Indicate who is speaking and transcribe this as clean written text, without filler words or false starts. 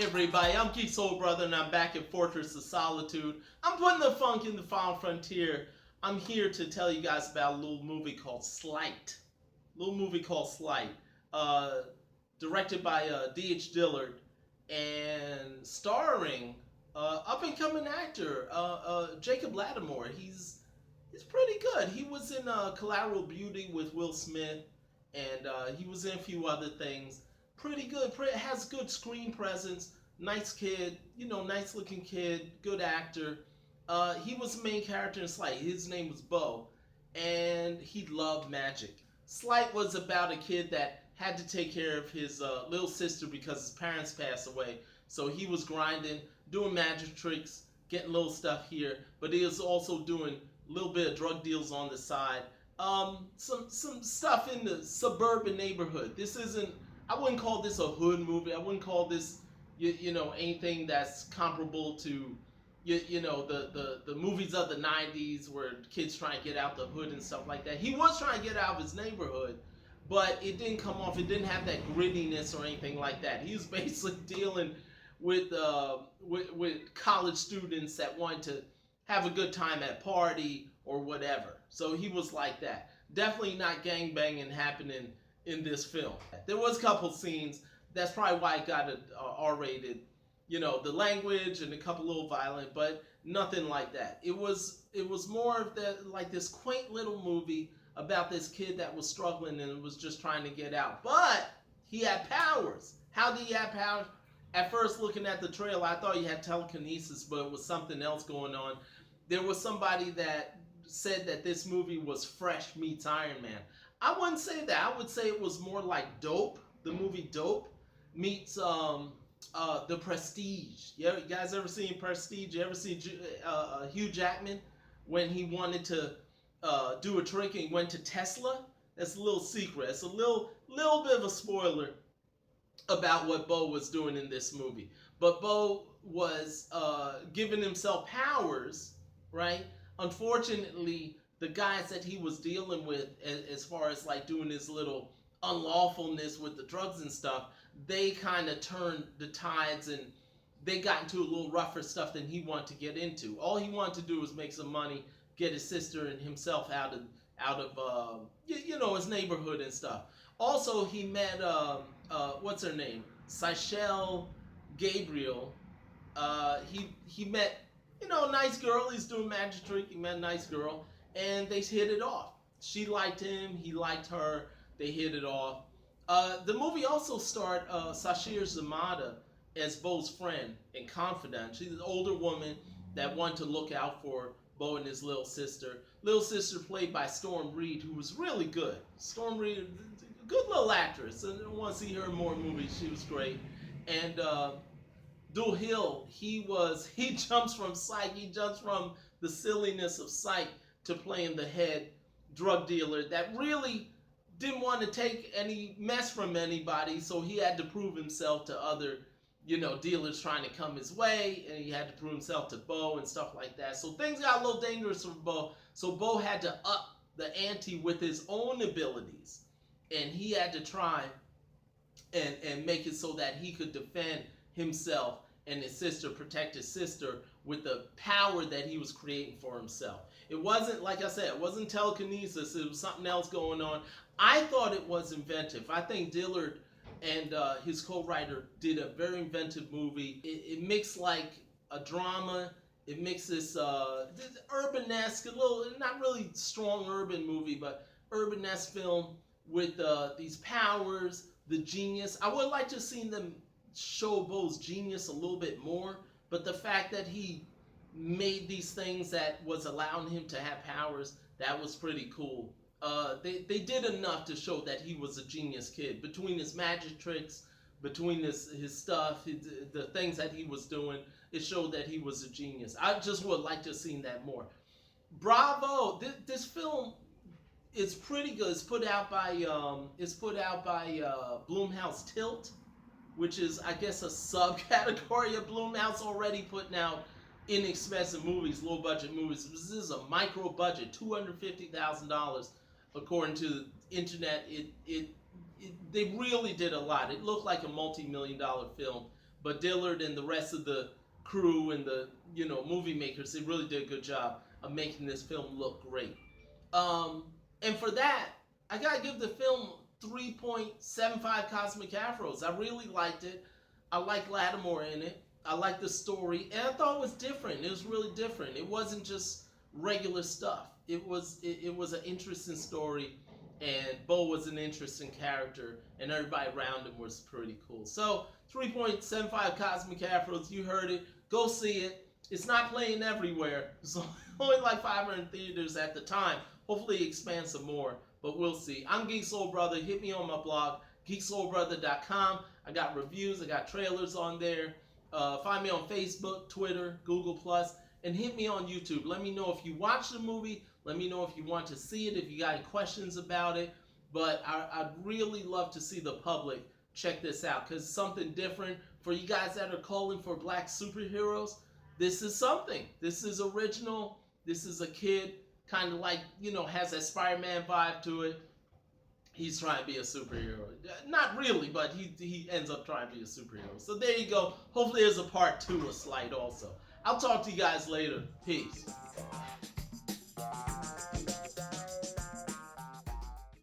Speaker 1: everybody, I'm Geek Soul Brother and I'm back at Fortress of Solitude. I'm putting the funk in the Final Frontier. I'm here to tell you guys about a little movie called Sleight. Uh, Directed by D.H. Dillard and starring up-and-coming actor Jacob Lattimore. He's pretty good. He was in Collateral Beauty with Will Smith, and he was in a few other things. Pretty good. Has good screen presence. Nice kid. Nice looking kid. Good actor. He was the main character in Sleight. His name was Bo, and he loved magic. Sleight was about a kid that had to take care of his little sister because his parents passed away. So he was grinding, doing magic tricks, getting little stuff here, but he was also doing a little bit of drug deals on the side. Some stuff in the suburban neighborhood. This isn't. I wouldn't call this a hood movie. I wouldn't call this, anything that's comparable to, the movies of the '90s where kids try and get out the hood and stuff like that. He was trying to get out of his neighborhood, but it didn't come off. It didn't have that grittiness or anything like that. He was basically dealing with college students that wanted to have a good time at party or whatever. So he was like that. Definitely not gangbanging happening in this film. There was a couple scenes. That's probably why it got R-rated. The language and a couple little violent, but nothing like that. It was more of this quaint little movie about this kid that was struggling and was just trying to get out. But he had powers. How did he have powers? At first, looking at the trailer, I thought he had telekinesis, but it was something else going on. There was somebody that said that this movie was Fresh meets Iron Man. I wouldn't say that. I would say it was more like Dope, the movie Dope, meets The Prestige. You guys ever seen Prestige? You ever seen Hugh Jackman when he wanted to do a trick and he went to Tesla? That's a little secret. It's a little bit of a spoiler about what Bo was doing in this movie. But Bo was giving himself powers, right? Unfortunately, the guys that he was dealing with, as far as like doing his little unlawfulness with the drugs and stuff, they kind of turned the tides and they got into a little rougher stuff than he wanted to get into. All he wanted to do was make some money, get his sister and himself out of his neighborhood and stuff. Also, he met what's her name, Seychelle Gabriel. He met a nice girl. He's doing magic trick. He met a nice girl, and they hit it off. She liked him. He liked her. They hit it off. The movie also starred Sashir Zamata as Bo's friend and confidant. She's an older woman that wanted to look out for Bo and his little sister. Little sister played by Storm Reed, who was really good. Storm Reed, good little actress. I want to see her in more movies. She was great. And Dul Hill, he jumps from Psych. He jumps from the silliness of Psych to playing the head drug dealer that really didn't want to take any mess from anybody, so he had to prove himself to other, dealers trying to come his way, and he had to prove himself to Bo and stuff like that. So things got a little dangerous for Bo. So Bo had to up the ante with his own abilities, and he had to try and make it so that he could defend himself and his sister, protect his sister with the power that he was creating for himself. It wasn't, like I said, it wasn't telekinesis. It was something else going on. I thought it was inventive. I think Dillard and his co-writer did a very inventive movie. It mixed like a drama. It mixes urban-esque, a little, not really strong urban movie, but urban-esque film with these powers, the genius. I would like to have seen them show Bo's genius a little bit more, but the fact that he made these things that was allowing him to have powers, that was pretty cool. They did enough to show that he was a genius kid. Between his magic tricks, between his stuff, the things that he was doing, it showed that he was a genius. I just would like to have seen that more. Bravo! This film is pretty good. It's put out by Blumhouse Tilt, which is, I guess, a subcategory of Blumhouse, already putting out inexpensive movies, low budget movies. This is a micro budget, $250,000 according to the internet. They really did a lot. It looked like a multi-million-dollar film, but Dillard and the rest of the crew and the movie makers, they really did a good job of making this film look great. And for that, I gotta give the film 3.75 Cosmic Afros. I really liked it. I like Lattimore in it. I like the story, and I thought it was different. It was really different. It wasn't just regular stuff. It was an interesting story, and Bo was an interesting character, and everybody around him was pretty cool. So 3.75 Cosmic Afros. You heard it. Go see it. It's not playing everywhere. It's only like 500 theaters at the time. Hopefully it expands some more, but we'll see. I'm Geek Soul Brother. Hit me on my blog, geeksoulbrother.com. I got reviews. I got trailers on there. Find me on Facebook, Twitter, Google+, and hit me on YouTube. Let me know if you watched the movie. Let me know if you want to see it, if you got any questions about it. But I'd really love to see the public check this out, because something different. For you guys that are calling for black superheroes, this is something. This is original. This is a kid, kind of like, has that Spider-Man vibe to it. He's trying to be a superhero. Not really, but he ends up trying to be a superhero. So there you go. Hopefully there's a part 2 of Sleight also. I'll talk to you guys later. Peace.